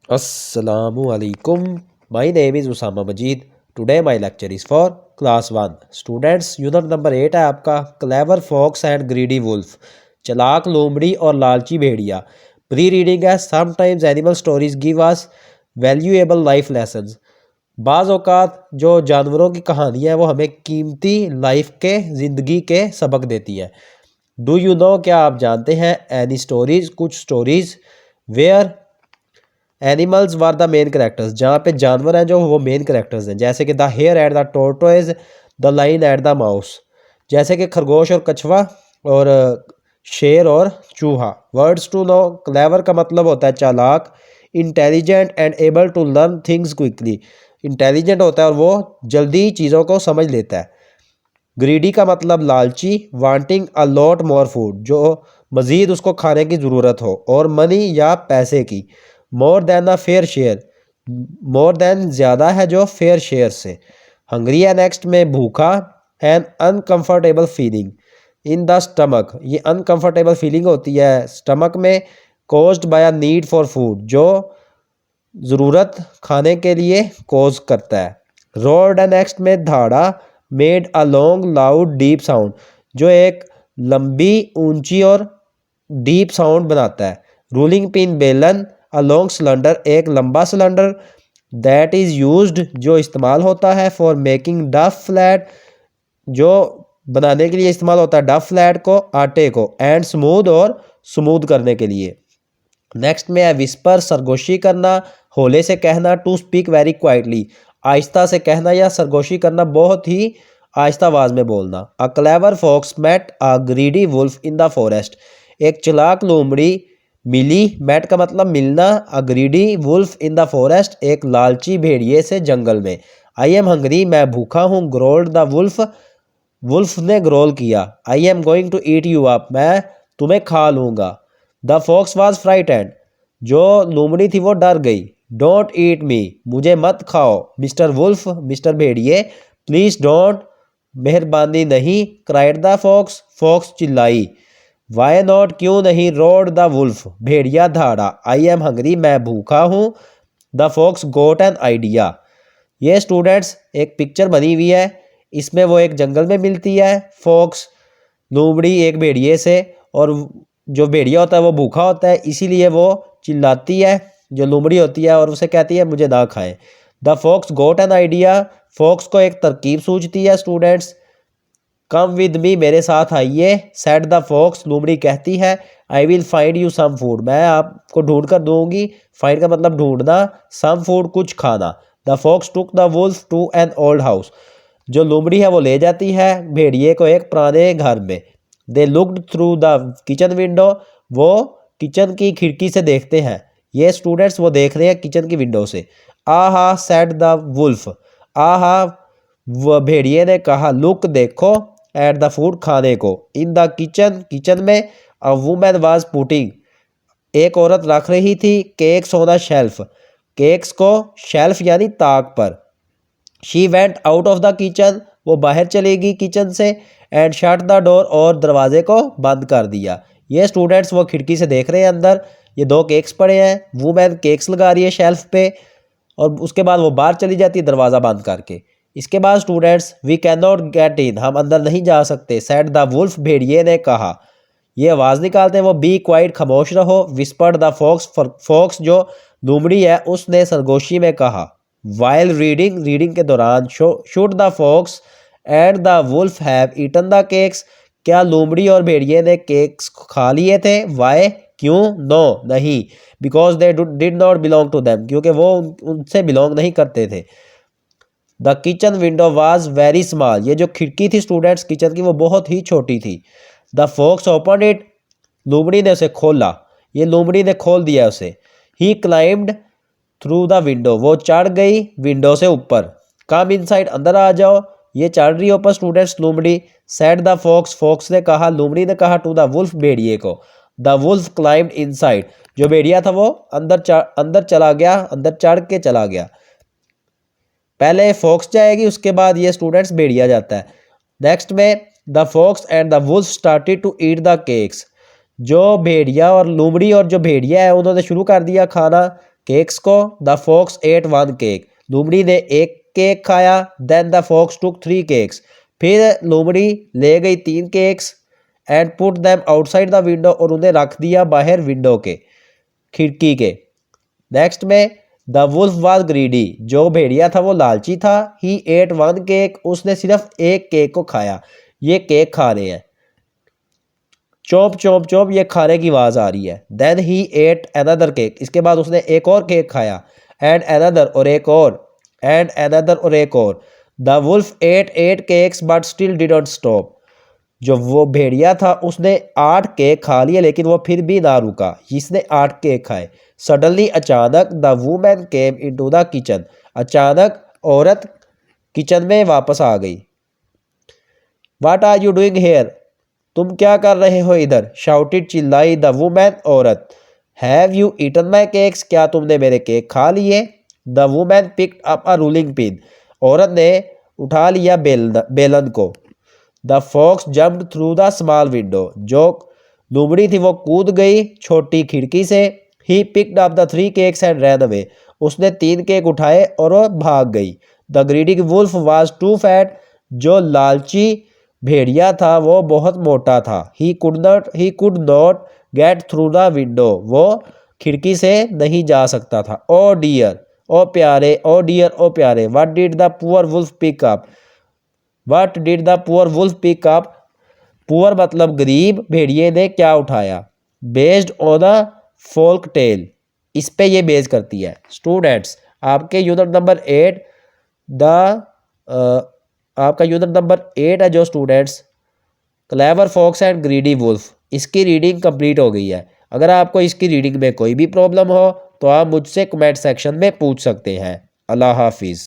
Assalamu alaikum. My name is Usama Majid. Today my lecture is for class 1. Students, unit number 8 है आपका clever fox and greedy wolf, चालाक लोमड़ी और लालची भेड़िया। प्री रीडिंग है sometimes animal stories give us valuable life lessons. बाज़ औक़ात जो जानवरों की कहानियाँ हैं वो हमें कीमती लाइफ के ज़िंदगी के सबक देती है। डू यू नो, क्या आप जानते हैं, एनी स्टोरीज, कुछ stories where animals were the main characters, जहाँ पे जानवर हैं जो वो मेन करेक्टर्स हैं, जैसे कि the hare at the tortoise, the lion at the mouse, जैसे कि खरगोश और कछुआ और शेर और चूहा। वर्ड्स टू नो, क्लेवर का मतलब होता है चालाक, intelligent and able to learn things quickly, intelligent होता है और वो जल्दी चीज़ों को समझ लेता है। ग्रीडी का मतलब लालची, wanting a lot more food, जो मज़ीद उसको खाने की ज़रूरत हो, और मनी या पैसे की। More than a fair share, more than ज़्यादा है जो फेयर शेयर से। हंग्री है नेक्स्ट में भूखा, an uncomfortable feeling in the stomach, ये अनकंफर्टेबल फीलिंग होती है स्टमक में, caused by a need for food, जो ज़रूरत खाने के लिए कोज करता है। रोड है नेक्स्ट में धाड़ा, made a long loud deep sound, जो एक लंबी ऊंची और डीप साउंड बनाता है। रूलिंग पिन बेलन, अ लॉन्ग सिलेंडर, एक लंबा सिलेंडर, दैट इज़ यूज्ड, जो इस्तेमाल होता है, फॉर मेकिंग डफ फ्लैट, जो बनाने के लिए इस्तेमाल होता है डफ फ्लैट को, आटे को, एंड स्मूथ, और स्मूथ करने के लिए। नेक्स्ट में है विस्पर, सरगोशी करना, होले से कहना, टू स्पीक वेरी क्वाइटली, आहिस्ता से कहना या सरगोशी करना, बहुत ही आहिस्ता आवाज़ में बोलना। A clever fox met a greedy wolf in the forest, एक चालाक लोमड़ी मिली, मेट का मतलब मिलना, a greedy wolf in the forest, एक लालची भेड़िए से जंगल में। आई एम हंगरी, मैं भूखा हूँ, ग्रोल्ड द वुल्फ, वुल्फ ने ग्रोल किया। I am going to eat you up, मैं तुम्हें खा लूँगा। द फॉक्स वॉज फ्राइटेंड, जो लोमड़ी थी वो डर गई। डोंट ईट मी, मुझे मत खाओ। मिस्टर वुल्फ, मिस्टर भेड़िए, प्लीज़ डोंट, मेहरबानी नहीं। क्राइड द फॉक्स, फॉक्स चिल्लाई। वाई नॉट, क्यों नहीं। रोड द वुल्फ, भेड़िया धाड़ा। आई एम हंगरी, मैं भूखा हूँ। The fox got an idea, ये स्टूडेंट्स एक पिक्चर बनी हुई है, इसमें वो एक जंगल में मिलती है फॉक्स, लोमड़ी एक भेड़िए से, और जो भेड़िया होता है वो भूखा होता है, इसीलिए वो चिल्लाती है जो लोमड़ी होती है और उसे कहती है मुझे ना खाएं। The fox got an idea, fox को एक तरकीब सूझती है स्टूडेंट्स। कम विद मी, मेरे साथ आइए। सेड द फॉक्स, लोमड़ी कहती है, I will find you some food, मैं आपको ढूंढ कर दूंगी। फाइंड का मतलब ढूंढना, सम फूड कुछ खाना। The fox took the wolf to an old house, जो लोमड़ी है वो ले जाती है भेड़िए को एक पुराने घर में। They looked through the kitchen window, वो किचन की खिड़की से देखते हैं। ये स्टूडेंट्स वो देख रहे हैं किचन की विंडो से। आहा सेड द वुल्फ, आहा वह भेड़िए ने कहा, लुक देखो, एट द फूड खाने को, इन द किचन किचन में, अ वुमेन वाज पुटिंग, एक औरत रख रही थी, cakes on a shelf, cakes को शेल्फ यानी ताक पर। She went out of the kitchen, वो बाहर चलेगी किचन से, एंड शट द डोर, और दरवाजे को बंद कर दिया। ये स्टूडेंट्स वो खिड़की से देख रहे हैं अंदर, ये दो केक्स पड़े हैं, वुमेन केक्स लगा रही है शेल्फ पे, और उसके बाद वो बाहर चली जाती है दरवाज़ा बंद करके। इसके बाद students, we can not get in, हम अंदर नहीं जा सकते। सेड द वुल्फ, भेड़िए ने कहा। ये आवाज़ निकालते हैं वो, बी क्वाइट, खामोश रहो। विस्पर्ड द फॉक्स, फॉक्स जो लोमड़ी है उसने सरगोशी में कहा। वाइल रीडिंग, रीडिंग के दौरान। Should the fox and the wolf have eaten the cakes, क्या लोमड़ी और भेड़िए ने केक्स खा लिए थे। वाई, क्यों। नो, नहीं। Because they did not belong to them, क्योंकि वो उनसे बिलोंग नहीं करते थे। The kitchen window was very small, ये जो खिड़की थी स्टूडेंट्स किचन की वो बहुत ही छोटी थी। द फॉक्स ओपन इट, लोमड़ी ने उसे खोला, ये लोमड़ी ने खोल दिया उसे। ही क्लाइम्ड थ्रू द विंडो, वो चढ़ गई विंडो से ऊपर। कम इनसाइड, अंदर आ जाओ, ये चढ़ रही ऊपर स्टूडेंट्स लोमड़ी। सेड द फॉक्स, फॉक्स ने कहा, लोमड़ी ने कहा, टू द वुल्फ, भेड़िए को। द वुल्फ क्लाइम्ड इनसाइड, जो भेड़िया था वो अंदर चला गया, अंदर चढ़ के चला गया। पहले फॉक्स जाएगी, उसके बाद ये स्टूडेंट्स भेड़िया जाता है। नेक्स्ट में the fox and the wolf started to eat the cakes, जो भेड़िया और लोमड़ी और जो भेड़िया है उन्होंने शुरू कर दिया खाना केक्स को। The fox ate one cake, लोमड़ी ने एक केक खाया। Then the fox took three cakes, फिर लोमड़ी ले गई 3 cakes. And put them outside the window, और उन्हें रख दिया बाहर विंडो के, खिड़की के। नेक्स्ट में द वुल्फ वाज ग्रीडी, जो भेड़िया था वो लालची था। ही एट वन केक, उसने सिर्फ एक केक को खाया। ये केक खा रहे हैं, चोप चोप चोप, ये खाने की आवाज़ आ रही है। Then he ate another cake, इसके बाद उसने एक और केक खाया। एंड अनदर, और एक और। एंड अनदर, और एक और। The wolf ate 8 cakes but still didn't stop, जो वो भेड़िया था उसने 8 केक खा लिए लेकिन वो फिर भी ना रुका। इसने 8 केक खाए। सडनली, अचानक, the women came into the kitchen, अचानक औरत किचन में वापस आ गई। What are you doing here, तुम क्या कर रहे हो इधर? शाउटेड, चिल्लाई द वुमेन, औरत। Have you eaten my cakes, क्या तुमने मेरे केक खा लिए? The women picked up a rolling pin, औरत ने उठा लिया बेलन को। The fox jumped through the small window, जो लोमड़ी थी वो कूद गई छोटी खिड़की से। He picked up the 3 cakes and ran away, उसने 3 केक उठाए और वो भाग गई। The greedy wolf was too fat, जो लालची भेड़िया था वो बहुत मोटा था। He could not get through the window, वो खिड़की से नहीं जा सकता था। ओ डियर, ओ प्यारे, ओ डियर, ओ प्यारे। What did the poor wolf pick up, what did the poor wolf pick up, poor मतलब गरीब, भेड़िए ने क्या उठाया? Based on a folk tale, इस पे ये बेस करती है। स्टूडेंट्स, आपके यूनिट नंबर 8 आपका यूनिट नंबर 8 है जो students, clever fox and greedy wolf, इसकी रीडिंग कंप्लीट हो गई है। अगर आपको इसकी रीडिंग में कोई भी प्रॉब्लम हो तो आप मुझसे कमेंट सेक्शन में पूछ सकते हैं। अल्लाह हाफिज़।